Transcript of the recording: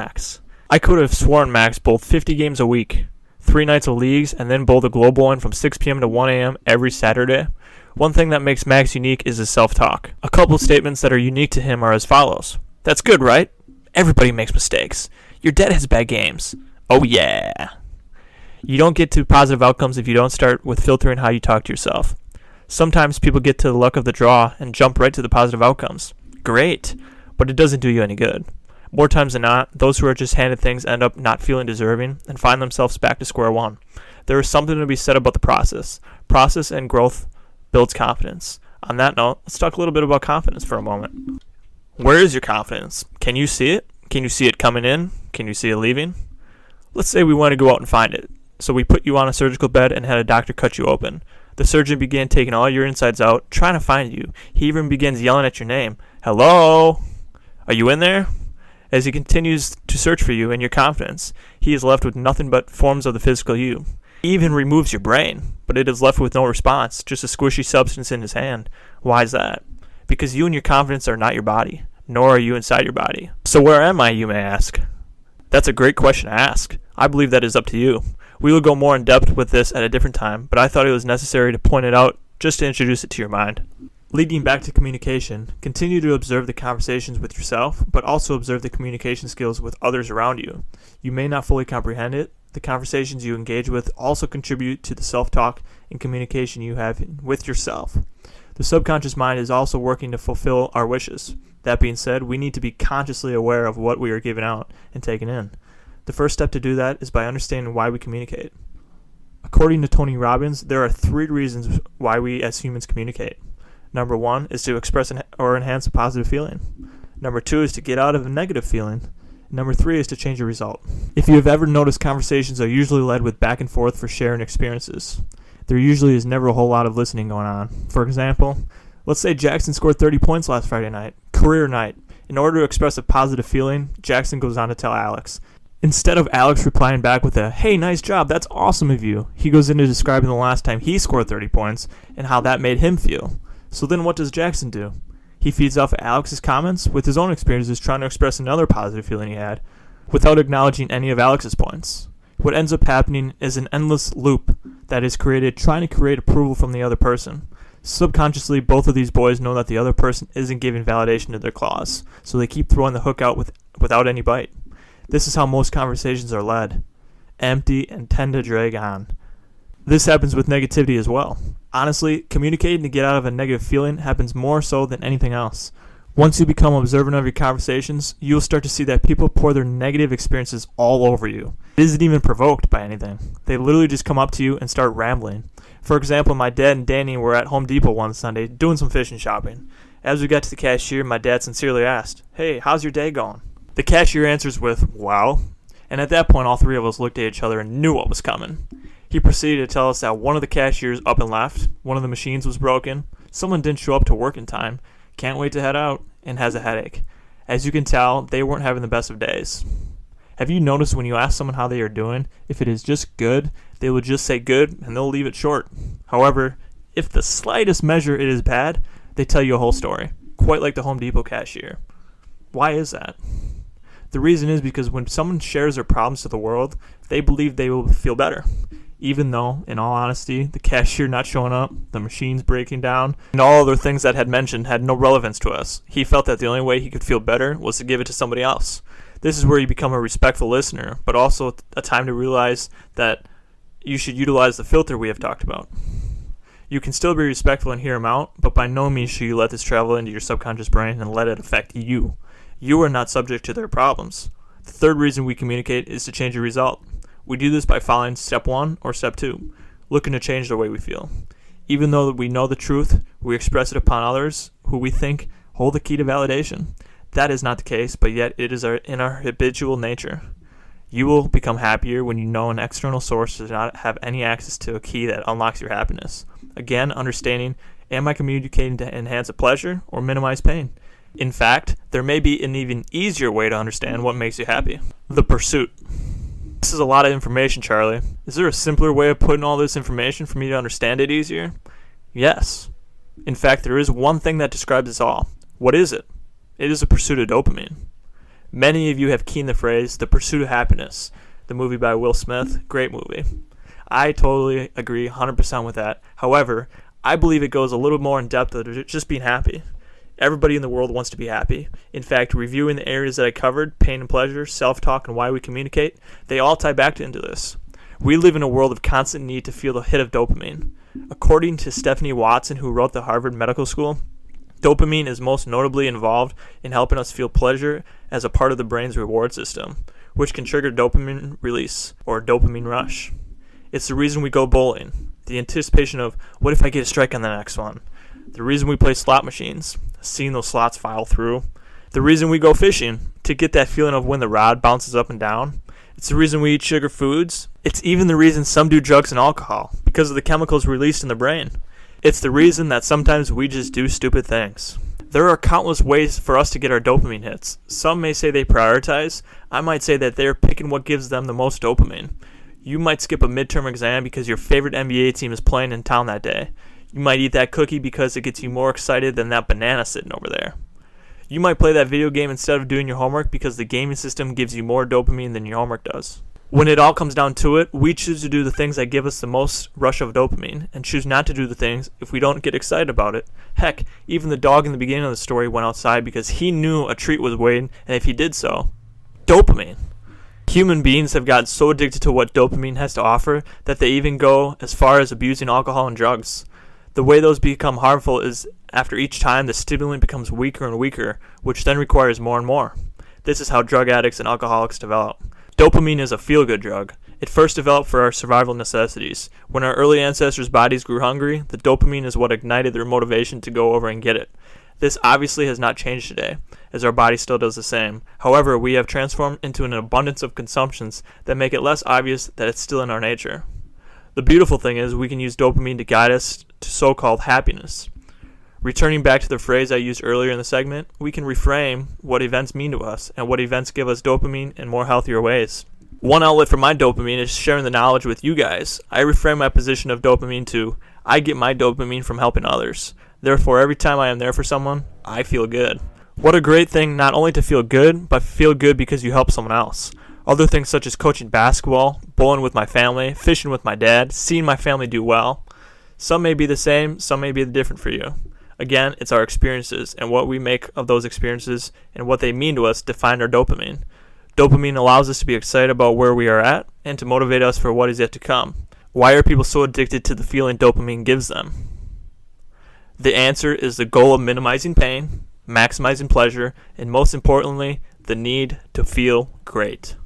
Max. I could have sworn Max bowled 50 games a week, 3 nights of leagues, and then bowled a global one from 6 p.m. to 1 a.m. every Saturday. One thing that makes Max unique is his self-talk. A couple of statements that are unique to him are as follows. That's good, right? Everybody makes mistakes. Your dad has bad games. Oh yeah. You don't get to positive outcomes if you don't start with filtering how you talk to yourself. Sometimes people get to the luck of the draw and jump right to the positive outcomes. Great, but it doesn't do you any good. More times than not, those who are just handed things end up not feeling deserving and find themselves back to square one. There is something to be said about the process. Process and growth builds confidence. On that note, let's talk a little bit about confidence for a moment. Where is your confidence? Can you see it? Can you see it coming in? Can you see it leaving? Let's say we want to go out and find it. So we put you on a surgical bed and had a doctor cut you open. The surgeon began taking all your insides out, trying to find you. He even begins yelling at your name. Hello? Are you in there? As he continues to search for you and your confidence, he is left with nothing but forms of the physical you. He even removes your brain, but it is left with no response, just a squishy substance in his hand. Why is that? Because you and your confidence are not your body, nor are you inside your body. So where am I, you may ask? That's a great question to ask. I believe that is up to you. We will go more in depth with this at a different time, but I thought it was necessary to point it out just to introduce it to your mind. Leading back to communication, continue to observe the conversations with yourself, but also observe the communication skills with others around you. You may not fully comprehend it. The conversations you engage with also contribute to the self-talk and communication you have with yourself. The subconscious mind is also working to fulfill our wishes. That being said, we need to be consciously aware of what we are giving out and taking in. The first step to do that is by understanding why we communicate. According to Tony Robbins, there are 3 reasons why we as humans communicate. Number 1 is to express or enhance a positive feeling. Number 2 is to get out of a negative feeling. Number 3 is to change a result. If you have ever noticed, conversations are usually led with back and forth for sharing experiences. There usually is never a whole lot of listening going on. For example, let's say Jackson scored 30 points last Friday night, career night. In order to express a positive feeling, Jackson goes on to tell Alex. Instead of Alex replying back with a, "Hey, nice job, that's awesome of you," he goes into describing the last time he scored 30 points and how that made him feel. So then what does Jackson do? He feeds off Alex's comments with his own experiences, trying to express another positive feeling he had, without acknowledging any of Alex's points. What ends up happening is an endless loop that is created trying to create approval from the other person. Subconsciously, both of these boys know that the other person isn't giving validation to their claws, so they keep throwing the hook out without any bite. This is how most conversations are led, empty and tend to drag on. This happens with negativity as well. Honestly, communicating to get out of a negative feeling happens more so than anything else. Once you become observant of your conversations, you'll start to see that people pour their negative experiences all over you. It isn't even provoked by anything. They literally just come up to you and start rambling. For example, my dad and Danny were at Home Depot one Sunday doing some fishing shopping. As we got to the cashier, my dad sincerely asked, "Hey, how's your day going?" The cashier answers with, "Wow." And at that point, all 3 of us looked at each other and knew what was coming. He proceeded to tell us that one of the cashiers up and left, one of the machines was broken, someone didn't show up to work in time, can't wait to head out, and has a headache. As you can tell, they weren't having the best of days. Have you noticed when you ask someone how they are doing, if it is just good, they will just say good and they'll leave it short. However, if the slightest measure it is bad, they tell you a whole story, quite like the Home Depot cashier. Why is that? The reason is because when someone shares their problems to the world, they believe they will feel better. Even though, in all honesty, the cashier not showing up, the machines breaking down, and all other things that had mentioned had no relevance to us. He felt that the only way he could feel better was to give it to somebody else. This is where you become a respectful listener, but also a time to realize that you should utilize the filter we have talked about. You can still be respectful and hear him out, but by no means should you let this travel into your subconscious brain and let it affect you. You are not subject to their problems. The third reason we communicate is to change a result. We do this by following step 1 or step 2, looking to change the way we feel. Even though we know the truth, we express it upon others who we think hold the key to validation. That is not the case, but yet it is in our habitual nature. You will become happier when you know an external source does not have any access to a key that unlocks your happiness. Again, understanding, am I communicating to enhance a pleasure or minimize pain? In fact, there may be an even easier way to understand what makes you happy. The pursuit. This is a lot of information, Charlie. Is there a simpler way of putting all this information for me to understand it easier? Yes. In fact, there is one thing that describes this all. What is it? It is a pursuit of dopamine. Many of you have keened the phrase, The Pursuit of Happiness, the movie by Will Smith. Great movie. I totally agree 100% with that. However, I believe it goes a little more in depth than just being happy. Everybody in the world wants to be happy. In fact, reviewing the areas that I covered, pain and pleasure, self-talk, and why we communicate, they all tie back into this. We live in a world of constant need to feel the hit of dopamine. According to Stephanie Watson, who wrote the Harvard Medical School, dopamine is most notably involved in helping us feel pleasure as a part of the brain's reward system, which can trigger dopamine release, or dopamine rush. It's the reason we go bowling, the anticipation of, what if I get a strike on the next one? The reason we play slot machines, seeing those slots file through. The reason we go fishing, to get that feeling of when the rod bounces up and down. It's the reason we eat sugar foods. It's even the reason some do drugs and alcohol, because of the chemicals released in the brain. It's the reason that sometimes we just do stupid things. There are countless ways for us to get our dopamine hits. Some may say they prioritize. I might say that they're picking what gives them the most dopamine. You might skip a midterm exam because your favorite NBA team is playing in town that day. You might eat that cookie because it gets you more excited than that banana sitting over there. You might play that video game instead of doing your homework because the gaming system gives you more dopamine than your homework does. When it all comes down to it, we choose to do the things that give us the most rush of dopamine and choose not to do the things if we don't get excited about it. Heck, even the dog in the beginning of the story went outside because he knew a treat was waiting, and if he did so, dopamine. Human beings have gotten so addicted to what dopamine has to offer that they even go as far as abusing alcohol and drugs. The way those become harmful is after each time the stimulant becomes weaker and weaker, which then requires more and more. This is how drug addicts and alcoholics develop. Dopamine is a feel-good drug. It first developed for our survival necessities. When our early ancestors' bodies grew hungry, the dopamine is what ignited their motivation to go over and get it. This obviously has not changed today, as our body still does the same. However, we have transformed into an abundance of consumptions that make it less obvious that it's still in our nature. The beautiful thing is we can use dopamine to guide us to so-called happiness. Returning back to the phrase I used earlier in the segment, we can reframe what events mean to us and what events give us dopamine in more healthier ways. One outlet for my dopamine is sharing the knowledge with you guys. I reframe my position of dopamine to, I get my dopamine from helping others. Therefore, every time I am there for someone, I feel good. What a great thing not only to feel good, but feel good because you help someone else. Other things such as coaching basketball, bowling with my family, fishing with my dad, seeing my family do well. Some may be the same, some may be different for you. Again, it's our experiences and what we make of those experiences and what they mean to us define our dopamine. Dopamine allows us to be excited about where we are at and to motivate us for what is yet to come. Why are people so addicted to the feeling dopamine gives them? The answer is the goal of minimizing pain, maximizing pleasure, and most importantly, the need to feel great.